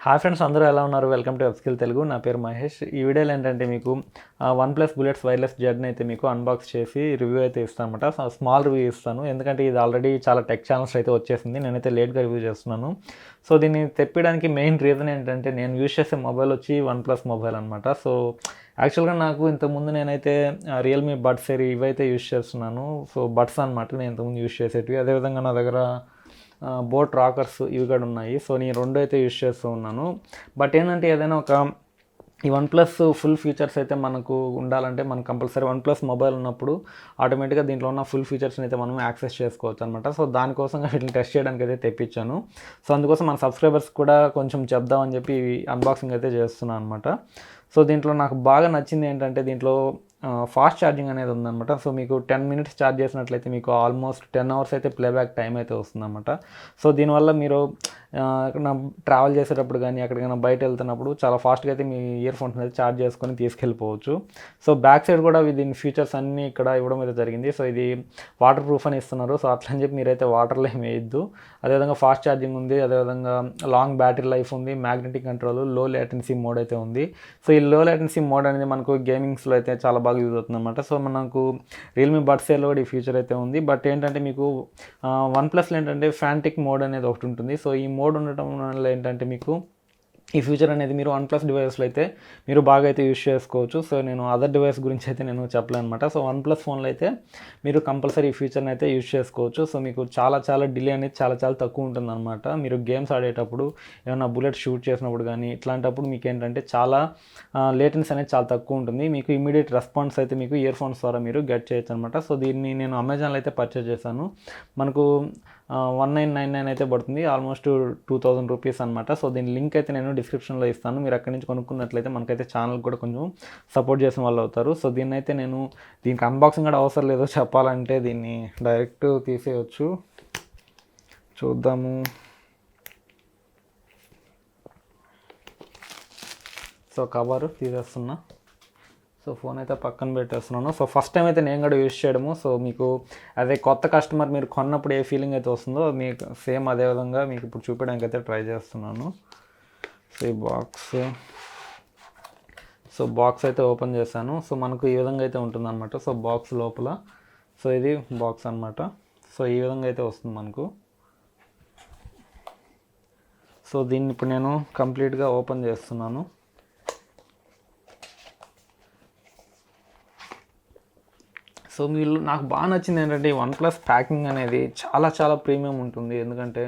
Hi friends, అందరూ ఎలా ఉన్నారు? Welcome to upskill Telugu. నా పేరు మహేష్. ఈ వీడియోలో ఏంటంటే మీకు వన్‌ప్లస్ బుల్లెట్స్ వైర్లెస్ జెడ్‌ని అయితే మీకు అన్బాక్స్ చేసి రివ్యూ అయితే ఇస్తానమాట. స్మాల్ రివ్యూ ఇస్తాను, ఎందుకంటే ఇది ఆల్రెడీ చాలా టెక్ ఛానల్స్ అయితే వచ్చేసింది. నేనైతే లేట్గా రివ్యూ చేస్తున్నాను. సో దీన్ని తెప్పించడానికి మెయిన్ రీజన్ ఏంటంటే నేను యూజ్ చేసే మొబైల్ వచ్చి వన్‌ప్లస్ మొబైల్ అనమాట. సో యాక్చువల్గా నాకు ఇంతకుముందు నేనైతే రియల్మీ బడ్స్ ఇవైతే యూజ్ చేస్తున్నాను. సో బడ్స్ అనమాట నేను ఇంతకుముందు యూజ్ చేసేటివి. అదేవిధంగా నా దగ్గర బోట్ రాకర్స్ ఇవి కూడా ఉన్నాయి. సో నేను రెండు అయితే యూజ్ చేస్తూ ఉన్నాను. బట్ ఏంటంటే ఏదైనా ఒక ఈ వన్‌ప్లస్ ఫుల్ ఫీచర్స్ అయితే మనకు ఉండాలంటే మనం కంపల్సరీ వన్‌ప్లస్ మొబైల్ ఉన్నప్పుడు ఆటోమేటిక్గా దీంట్లో ఉన్న ఫుల్ ఫీచర్స్ని అయితే మనం యాక్సెస్ చేసుకోవచ్చు అనమాట. సో దానికోసంగా వీటిని టెస్ట్ చేయడానికి అయితే తెప్పించాను. సో అందుకోసం మన సబ్స్క్రైబర్స్ కూడా కొంచెం చెప్దామని చెప్పి అన్బాక్సింగ్ అయితే చేస్తున్నాను అనమాట. సో దీంట్లో నాకు బాగా నచ్చింది ఏంటంటే దీంట్లో ఫాస్ట్ ఛార్జింగ్ అనేది ఉందన్నమాట. సో మీకు 10 మినిట్స్ ఛార్జ్ చేసినట్లయితే మీకు ఆల్మోస్ట్ 10 అవర్స్ అయితే ప్లేబ్యాక్ టైం అయితే వస్తుందన్నమాట. సో దీనివల్ల మీరు ఎక్కడైనా ట్రావెల్ చేసేటప్పుడు కానీ ఎక్కడికైనా బయట వెళ్తున్నప్పుడు చాలా ఫాస్ట్గా అయితే మీ ఇయర్ ఫోన్స్ అయితే ఛార్జ్ చేసుకొని తీసుకెళ్ళిపోవచ్చు. సో బ్యాక్ సైడ్ కూడా దీని ఫీచర్స్ అన్నీ ఇక్కడ ఇవ్వడం అయితే జరిగింది. సో ఇది వాటర్ ప్రూఫ్ అని ఇస్తున్నారు. సో అట్లని చెప్పి మీరైతే వాటర్లో ఏమి వేయద్దు. అదేవిధంగా ఫాస్ట్ ఛార్జింగ్ ఉంది, అదేవిధంగా లాంగ్ బ్యాటరీ లైఫ్ ఉంది, మ్యాగ్నెటిక్ కంట్రోల్, లో లేటెన్సీ మోడ్ అయితే ఉంది. సో ఈ లో లేటెన్సీ మోడ్ అనేది మనకు గేమింగ్స్లో అయితే చాలా బాగా యూజ్ అవుతుంది అనమాట. సో మనకు రియల్మీ బడ్స్లో కూడా ఈ ఫీచర్ అయితే ఉంది. బట్ ఏంటంటే మీకు వన్‌ప్లస్లో ఏంటంటే ఫ్యాన్టిక్ మోడ్ అనేది ఒకటి ఉంటుంది. సో ఈ మోడ్ ఉండటం వల్ల ఏంటంటే మీకు ఈ ఫీచర్ అనేది మీరు వన్‌ప్లస్ డివైస్లో అయితే మీరు బాగా అయితే యూజ్ చేసుకోవచ్చు. సో నేను అదర్ డివైస్ గురించి అయితే నేను చెప్పలేను అనమాట. సో వన్‌ప్లస్ ఫోన్లో అయితే మీరు కంపల్సరీ ఈ ఫీచర్ని అయితే యూజ్ చేసుకోవచ్చు. సో మీకు చాలా డిలే అనేది చాలా తక్కువ ఉంటుందన్నమాట. మీరు గేమ్స్ ఆడేటప్పుడు ఏమైనా బుల్లెట్ షూట్ చేసినప్పుడు కానీ ఇట్లాంటప్పుడు మీకు ఏంటంటే చాలా లేటెన్సీ అనేది చాలా తక్కువ ఉంటుంది. మీకు ఇమీడియట్ రెస్పాన్స్ అయితే మీకు ఇయర్ ఫోన్స్ ద్వారా మీరు గెట్ చేయొచ్చు అనమాట. సో దీన్ని నేను అమెజాన్లో అయితే పర్చేస్ చేశాను. మనకు 1999 అయితే పడుతుంది, ఆల్మోస్ట్ 2000 రూపీస్ అనమాట. సో దీని లింక్ అయితే నేను డిస్క్రిప్షన్లో ఇస్తాను. మీరు అక్కడి నుంచి కొనుక్కున్నట్లయితే మనకైతే ఛానల్ కూడా కొంచెం సపోర్ట్ చేసిన వాళ్ళు అవుతారు. సో దీన్ని అయితే నేను దీనికి అన్బాక్సింగ్ కూడా అవసరం లేదు చెప్పాలంటే, దీన్ని డైరెక్ట్ తీసేయచ్చు. చూద్దాము. సో కవర్ తీసేస్తున్నా. సో ఫోన్ అయితే పక్కన పెట్టేస్తున్నాను. సో ఫస్ట్ టైం అయితే నేను కూడా యూజ్ చేయడము. సో మీకు అదే కొత్త కస్టమర్ మీరు కొన్నప్పుడు ఏ ఫీలింగ్ అయితే వస్తుందో మీకు సేమ్ అదే విధంగా మీకు ఇప్పుడు చూపించడానికి అయితే ట్రై చేస్తున్నాను. సో ఈ బాక్స్ అయితే ఓపెన్ చేశాను. సో మనకు ఈ విధంగా అయితే ఉంటుందన్నమాట. సో బాక్స్ లోపల సో ఇది బాక్స్ అనమాట. సో ఈ విధంగా అయితే వస్తుంది మనకు. సో దీన్ని ఇప్పుడు నేను కంప్లీట్గా ఓపెన్ చేస్తున్నాను. సో వీళ్ళు నాకు బాగా నచ్చింది ఏంటంటే ఈ వన్‌ప్లస్ ప్యాకింగ్ అనేది చాలా ప్రీమియం ఉంటుంది. ఎందుకంటే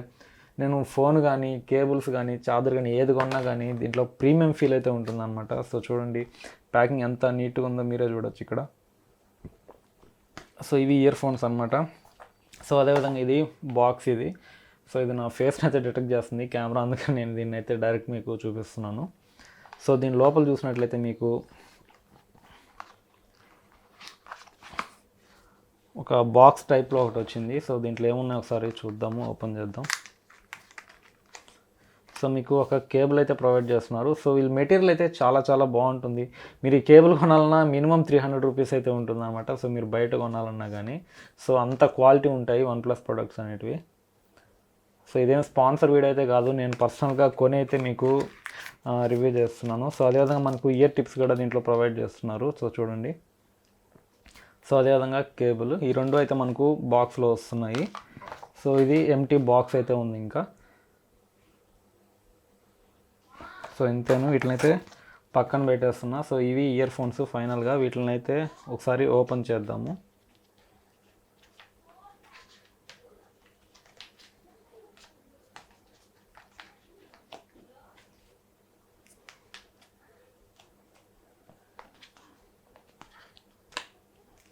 నేను ఫోన్ కానీ కేబుల్స్ కానీ చార్జర్ కానీ ఏది కొన్నా కానీ దీంట్లో ప్రీమియం ఫీల్ అయితే ఉంటుందన్నమాట. సో చూడండి ప్యాకింగ్ ఎంత నీట్గా ఉందో మీరే చూడొచ్చు ఇక్కడ. సో ఇవి ఇయర్ ఫోన్స్ అనమాట. సో అదేవిధంగా ఇది బాక్స్ ఇది. సో ఇది నా ఫేస్ని అయితే డిటెక్ట్ చేస్తుంది కెమెరా, అందుకని నేను దీన్ని అయితే డైరెక్ట్ మీకు చూపిస్తున్నాను. సో దీని లోపల చూసినట్లయితే మీకు ఒక బాక్స్ టైప్లో ఒకటి వచ్చింది. సో దీంట్లో ఏమున్నాయి ఒకసారి చూద్దాము, ఓపెన్ చేద్దాం. సో మీకు ఒక కేబుల్ అయితే ప్రొవైడ్ చేస్తున్నారు. సో వీళ్ళ మెటీరియల్ అయితే చాలా బాగుంటుంది. మీరు ఈ కేబుల్ కొనాలన్నా మినిమం 300 రూపీస్ అయితే ఉంటుంది అనమాట. సో మీరు బయట కొనాలన్నా కానీ సో అంత క్వాలిటీ ఉంటాయి వన్‌ప్లస్ ప్రొడక్ట్స్ అనేటివి. సో ఇదేం స్పాన్సర్ వీడియో అయితే కాదు, నేను పర్సనల్గా కొని అయితే మీకు రివ్యూ చేస్తున్నాను. సో అదేవిధంగా మనకు ఇయర్ టిప్స్ కూడా దీంట్లో ప్రొవైడ్ చేస్తున్నారు. సో చూడండి. సో అదేవిధంగా కేబుల్, ఈ రెండు అయితే మనకు బాక్స్లో వస్తున్నాయి. సో ఇది ఎంటీ బాక్స్ అయితే ఉంది ఇంకా. సో ఇంతేను, వీటినైతే పక్కన పెట్టేస్తున్నా. సో ఇవి ఇయర్ ఫోన్స్. ఫైనల్గా వీటిని అయితే ఒకసారి ఓపెన్ చేద్దాము.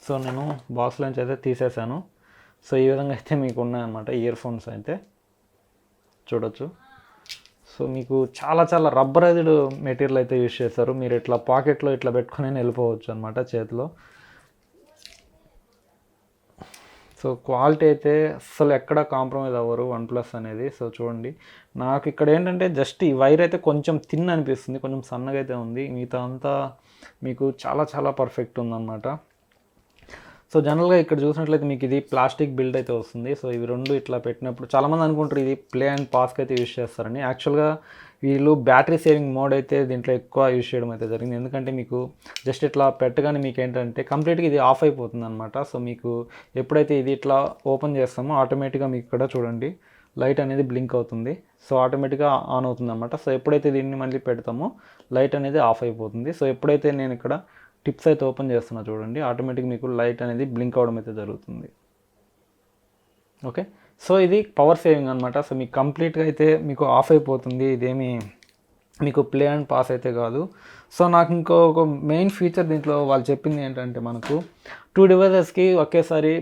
సో నేను బాక్స్లోంచి అయితే తీసేసాను. సో ఈ విధంగా అయితే మీకు ఉన్నాయన్నమాట ఇయర్ ఫోన్స్ అయితే చూడొచ్చు. సో మీకు చాలా రబ్బరైజ్డ్ మెటీరియల్ అయితే యూజ్ చేస్తారు. మీరు ఇట్లా పాకెట్లో ఇట్లా పెట్టుకొని వెళ్ళిపోవచ్చు అనమాట చేతిలో. సో క్వాలిటీ అయితే అస్సలు ఎక్కడ కాంప్రమైజ్ అవ్వరు వన్‌ప్లస్ అనేది. సో చూడండి, నాకు ఇక్కడ ఏంటంటే జస్ట్ ఈ వైర్ అయితే కొంచెం థిన్ అనిపిస్తుంది, కొంచెం సన్నగా అయితే ఉంది. మిగతా అంతా మీకు చాలా పర్ఫెక్ట్ ఉందన్నమాట. సో జనరల్గా ఇక్కడ చూసినట్లయితే మీకు ఇది ప్లాస్టిక్ బిల్డ్ అయితే వస్తుంది. సో ఇవి రెండు ఇట్లా పెట్టినప్పుడు చాలామంది అనుకుంటారు ఇది ప్లే అండ్ పాస్కి అయితే యూజ్ చేస్తారని. యాక్చువల్గా వీళ్ళు బ్యాటరీ సేవింగ్ మోడ్ అయితే దీంట్లో ఎక్కువ యూజ్ చేయడం అయితే జరిగింది. ఎందుకంటే మీకు జస్ట్ ఇట్లా పెట్టగానే మీకు ఏంటంటే కంప్లీట్గా ఇది ఆఫ్ అయిపోతుంది అనమాట. సో మీకు ఎప్పుడైతే ఇది ఇట్లా ఓపెన్ చేస్తామో ఆటోమేటిక్గా మీకు ఇక్కడ చూడండి లైట్ అనేది బ్లింక్ అవుతుంది. సో ఆటోమేటిక్గా ఆన్ అవుతుంది అనమాట. సో ఎప్పుడైతే దీన్ని మళ్ళీ పెడతామో లైట్ అనేది ఆఫ్ అయిపోతుంది. సో ఎప్పుడైతే నేను ఇక్కడ టిప్స్ అయితే ఓపెన్ చేస్తున్నా చూడండి ఆటోమేటిక్ మీకు లైట్ అనేది బ్లింక్ అవ్వడం అయితే జరుగుతుంది. ఓకే, సో ఇది పవర్ సేవింగ్ అనమాట. సో మీకు కంప్లీట్గా అయితే మీకు ఆఫ్ అయిపోతుంది. ఇదేమి మీకు ప్లే అండ్ పాస్ అయితే కాదు. సో నాకు ఇంకొక మెయిన్ ఫీచర్ దీంట్లో వాళ్ళు చెప్పింది ఏంటంటే మనకు 2 డివైజెస్కి ఒకేసారి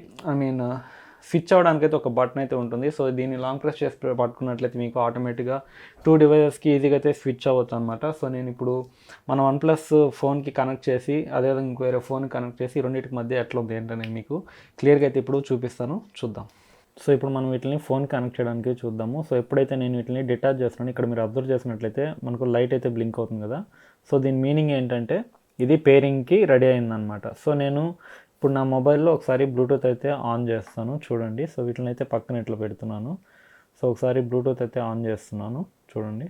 స్విచ్ అవ్వడానికి అయితే ఒక బటన్ అయితే ఉంటుంది. సో దీన్ని లాంగ్ ప్రెస్ చేసి పట్టుకున్నట్లయితే మీకు ఆటోమేటిక్గా 2 డివైజెస్కి ఈజీగా అయితే స్విచ్ అవ్వచ్చు అనమాట. సో నేను ఇప్పుడు మన OnePlus ఫోన్కి కనెక్ట్ చేసి అదేవిధంగా ఇంకో వేరే ఫోన్కి కనెక్ట్ చేసి రెండింటికి మధ్య ఎట్లా ఉంది ఏంటనేది మీకు క్లియర్గా అయితే ఇప్పుడు చూపిస్తాను, చూద్దాం. సో ఇప్పుడు మనం వీటిని ఫోన్ కనెక్ట్ చేయడానికి చూద్దాము. సో ఎప్పుడైతే నేను వీటిని డిటాచ్ చేస్తున్నాను ఇక్కడ మీరు అబ్జర్వ్ చేసినట్లయితే మనకు లైట్ అయితే బ్లింక్ అవుతుంది కదా. సో దీని మీనింగ్ ఏంటంటే ఇది పేరింగ్కి రెడీ అయిందనమాట. సో నేను ఇప్పుడు నా మొబైల్లో ఒకసారి బ్లూటూత్ అయితే ఆన్ చేస్తాను చూడండి. సో వీటిని అయితే పక్కన ఇట్లా పెడుతున్నాను. సో ఒకసారి బ్లూటూత్ అయితే ఆన్ చేస్తున్నాను చూడండి.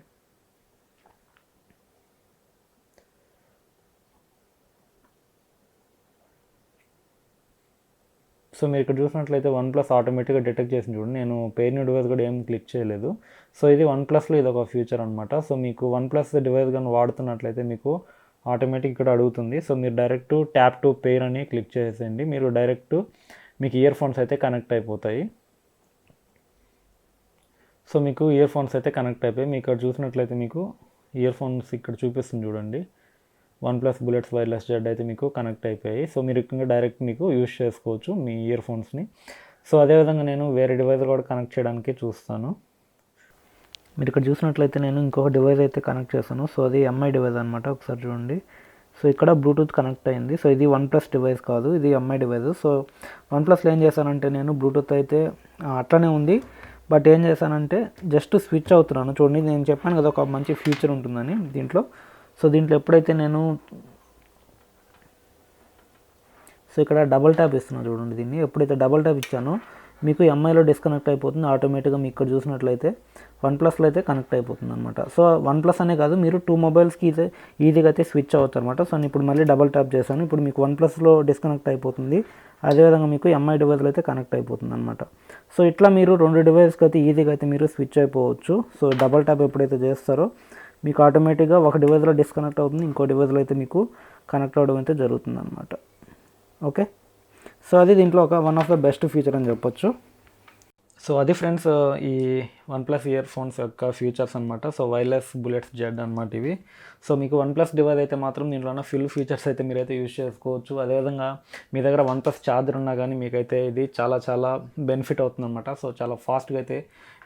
సో మీరు ఇక్కడ చూసినట్లయితే OnePlus ఆటోమేటిక్గా డిటెక్ట్ చేసింది చూడండి. నేను పేర్ న్యూ డివైస్ కూడా ఏం క్లిక్ చేయలేదు. సో ఇది OnePlusలో ఇది ఒక ఫీచర్ అనమాట. సో మీకు OnePlus డివైస్ కానీ వాడుతున్నట్లయితే మీకు ఆటోమేటిక్ ఇక్కడ అడుగుతుంది. సో మీరు డైరెక్ట్ ట్యాప్ టు పేర్ అని క్లిక్ చేసేయండి. మీరు డైరెక్ట్ మీకు ఇయర్ ఫోన్స్ అయితే కనెక్ట్ అయిపోతాయి. సో మీకు ఇయర్ ఫోన్స్ అయితే కనెక్ట్ అయిపోయి మీకు ఇక్కడ చూసినట్లయితే మీకు ఇయర్ ఫోన్స్ ఇక్కడ చూపిస్తుంది చూడండి. OnePlus బుల్లెట్స్ వైర్లెస్ జెడ్ అయితే మీకు కనెక్ట్ అయిపోయాయి. సో మీరు ఇక్కడ డైరెక్ట్ మీకు యూజ్ చేసుకోవచ్చు మీ ఇయర్ ఫోన్స్ని. సో అదేవిధంగా నేను వేరే డివైస్ కూడా కనెక్ట్ చేయడానికి చూస్తాను. మీరు ఇక్కడ చూసినట్లయితే నేను ఇంకొక డివైస్ అయితే కనెక్ట్ చేస్తాను. సో అది MI డివైస్ అనమాట. ఒకసారి చూడండి. సో ఇక్కడ బ్లూటూత్ కనెక్ట్ అయింది. సో ఇది OnePlus డివైస్ కాదు, ఇది MI డివైస్. సో OnePlusలో ఏం చేశానంటే నేను బ్లూటూత్ అయితే అట్లనే ఉంది, బట్ ఏం చేశానంటే జస్ట్ స్విచ్ అవుతున్నాను చూడండి. నేను చెప్పాను కదా ఒక మంచి ఫీచర్ ఉంటుందని దీంట్లో. సో దీంట్లో ఎప్పుడైతే నేను ఇక్కడ డబల్ ట్యాప్ ఇస్తున్నాను చూడండి. దీన్ని ఎప్పుడైతే డబల్ ట్యాప్ ఇచ్చానో మీకు MIలో డిస్కనెక్ట్ అయిపోతుంది ఆటోమేటిక్గా. మీకు ఇక్కడ చూసినట్లయితే OnePlusలో అయితే కనెక్ట్ అయిపోతుంది అనమాట. సో OnePlus అనే కాదు, మీరు 2 మొబైల్స్కి ఈజీగా అయితే స్విచ్ అవ్వచ్చు అనమాట. సో నేను ఇప్పుడు మళ్ళీ డబల్ ట్యాప్ చేశాను. ఇప్పుడు మీకు OnePlusలో డిస్కనెక్ట్ అయిపోతుంది, అదేవిధంగా మీకు MI డివైస్లో అయితే కనెక్ట్ అయిపోతుంది అనమాట. సో ఇట్లా మీరు 2 డివైస్కి అయితే ఈజీగా అయితే మీరు స్విచ్ అయిపోవచ్చు. సో డబల్ ట్యాప్ ఎప్పుడైతే చేస్తారో మీకు ఆటోమేటిక్గా ఒక డివైస్లో డిస్కనెక్ట్ అవుతుంది, ఇంకో డివైస్లో అయితే మీకు కనెక్ట్ అవ్వడం అయితే జరుగుతుంది అనమాట. ఓకే, సో అది దీంట్లో one of the best feature అని చెప్పొచ్చు. సో అది ఫ్రెండ్స్ ఈ OnePlus ఇయర్ ఫోన్స్ యొక్క ఫీచర్స్ అనమాట. సో వైర్లెస్ బుల్లెట్స్ జెడ్ అనమాట ఇవి. సో మీకు OnePlus డివైస్ అయితే మాత్రం దీంట్లో ఉన్న ఫుల్ ఫీచర్స్ అయితే మీరైతే యూజ్ చేసుకోవచ్చు. అదేవిధంగా మీ దగ్గర OnePlus ఛార్జర్ ఉన్నా కానీ మీకైతే ఇది చాలా చాలా బెనిఫిట్ అవుతుంది అనమాట. సో చాలా ఫాస్ట్గా అయితే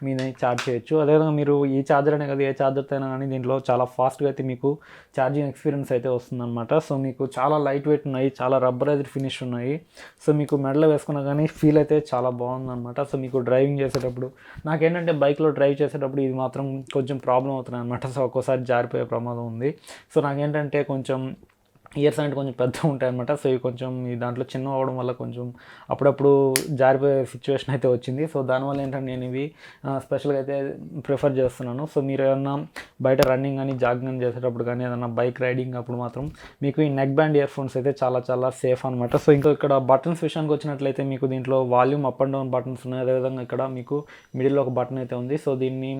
మీరు ఛార్జ్ చేయొచ్చు. అదేవిధంగా మీరు ఈ ఛార్జర్ అనే కదా ఏ ఛార్జర్తో అయినా కానీ దీంట్లో చాలా ఫాస్ట్గా అయితే మీకు ఛార్జింగ్ ఎక్స్పీరియన్స్ అయితే వస్తుందన్నమాట. సో మీకు చాలా లైట్ వెయిట్ ఉన్నాయి, చాలా రబ్బరైజ్డ్ ఫినిష్ ఉన్నాయి. సో మీకు మెడలో వేసుకున్నా కానీ ఫీల్ అయితే చాలా బాగుందన్నమాట. సో మీకు డ్రైవింగ్ చేసేటప్పుడు నాకేంటంటే బైక్లో డ్రైవ్ చేసేటప్పుడు ఇది మాత్రం కొంచెం ప్రాబ్లం అవుతుంది అనమాట. సో ఒక్కోసారి జారిపోయే ప్రమాదం ఉంది. సో నాకేంటంటే కొంచెం ఇయర్స్ అంటే కొంచెం పెద్దగా ఉంటాయి అనమాట. సో ఇవి కొంచెం ఈ దాంట్లో చిన్న అవ్వడం వల్ల కొంచెం అప్పుడప్పుడు జారిపోయే సిచ్యువేషన్ అయితే వచ్చింది. సో దానివల్ల ఏంటంటే నేను ఇవి స్పెషల్గా అయితే ప్రిఫర్ చేస్తున్నాను. సో మీరు ఏదన్నా బయట రన్నింగ్ కానీ జాగింగ్ కానీ చేసేటప్పుడు కానీ ఏదన్నా బైక్ రైడింగ్ అప్పుడు మాత్రం మీకు ఈ నెక్ బ్యాండ్ ఇయర్ ఫోన్స్ అయితే చాలా చాలా సేఫ్ అనమాట. సో ఇంకా ఇక్కడ బటన్స్ విషయానికి వచ్చినట్లయితే మీకు దీంట్లో volume up and down buttons ఉన్నాయి. అదేవిధంగా ఇక్కడ మీకు మిడిల్లో ఒక బటన్ అయితే ఉంది. సో దీన్ని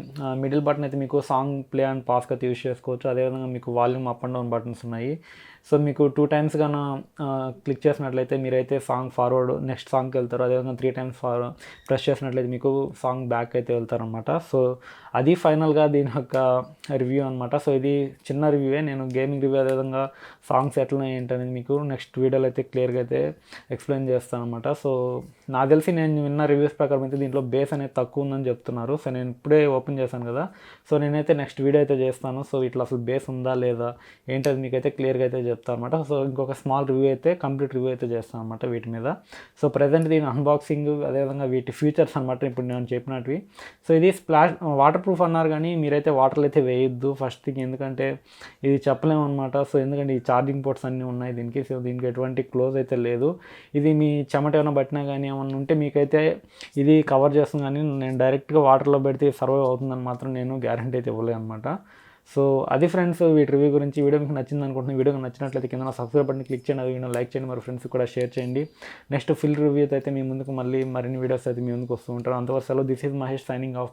మిడిల్ బటన్ అయితే మీకు సాంగ్ ప్లే అండ్ పాస్కి అయితే యూజ్ చేసుకోవచ్చు. అదేవిధంగా మీకు volume up and down buttons ఉన్నాయి. సో మీకు 2 టైమ్స్ గాను క్లిక్ చేసినట్లయితే మీరైతే సాంగ్ ఫార్వర్డ్ నెక్స్ట్ సాంగ్కి వెళ్తారు. అదేవిధంగా 3 టైమ్స్ ప్రెస్ చేసినట్లయితే మీకు సాంగ్ బ్యాక్ అయితే వెళ్తారనమాట. సో అది ఫైనల్గా దీని యొక్క రివ్యూ అనమాట. సో ఇది చిన్న రివ్యూవే, నేను గేమింగ్ రివ్యూ అదేవిధంగా సాంగ్స్ ఎట్లా ఏంటనేది మీకు నెక్స్ట్ వీడియోలో అయితే క్లియర్గా అయితే ఎక్స్ప్లెయిన్ చేస్తాను అనమాట. సో నాకు తెలిసి నేను విన్న రివ్యూస్ ప్రకారం అయితే దీంట్లో బేస్ అనేది తక్కువ ఉందని చెప్తున్నారు. సో నేను ఇప్పుడే ఓపెన్ చేశాను కదా, సో నేనైతే నెక్స్ట్ వీడియో అయితే చేస్తాను. సో ఇట్లా అసలు బేస్ ఉందా లేదా ఏంటది మీకైతే క్లియర్గా అయితే చెప్తాను అనమాట. సో ఇంకొక స్మాల్ రివ్యూ అయితే కంప్లీట్ రివ్యూ అయితే చేస్తాను అనమాట వీటి మీద. సో ప్రజెంట్ దీని అన్బాక్సింగ్ అదేవిధంగా వీటి ఫీచర్స్ అనమాట ఇప్పుడు నేను చెప్పినట్వి. సో ఇది స్ప్లాష్ వాటర్ ప్రూఫ్ అన్నారు కానీ మీరైతే వాటర్లో అయితే వేయొద్దు ఫస్ట్ థింగ్, ఎందుకంటే ఇది చెప్పలేము అనమాట. సో ఎందుకంటే ఈ ఛార్జింగ్ పోర్ట్స్ అన్నీ ఉన్నాయి దీనికి. సో దీనికి ఎటువంటి క్లోజ్ అయితే లేదు. ఇది మీ చెమట ఏమైనా పట్టినా కానీ ఏమన్నా ఉంటే మీకైతే ఇది కవర్ చేస్తుంది, కానీ నేను డైరెక్ట్గా వాటర్లో పెడితే సర్వైవ్ అవుతుందని మాత్రం నేను గ్యారంటీ అయితే ఇవ్వలేదు అనమాట. సో అది ఫ్రెండ్స్ వీటి రివ్యూ గురించి. వీడియో మీకు నచ్చింది అనుకుంటున్నాను. వీడియో నచ్చినట్లయితే కింద సబ్స్క్రైబ్ బటన్ క్లిక్ చేయండి, వీడియో లైక్ చేయండి, మరి ఫ్రెండ్స్ కూడా షేర్ చేయండి. నెక్స్ట్ ఫుల్ రివ్యూ అయితే మీ ముందుకు మళ్ళీ మరిన్ని వీడియోస్ అయితే మీ ముందుకు వస్తూ ఉంటారు. అంతవరకు సెలవు. This is Mahesh signing off.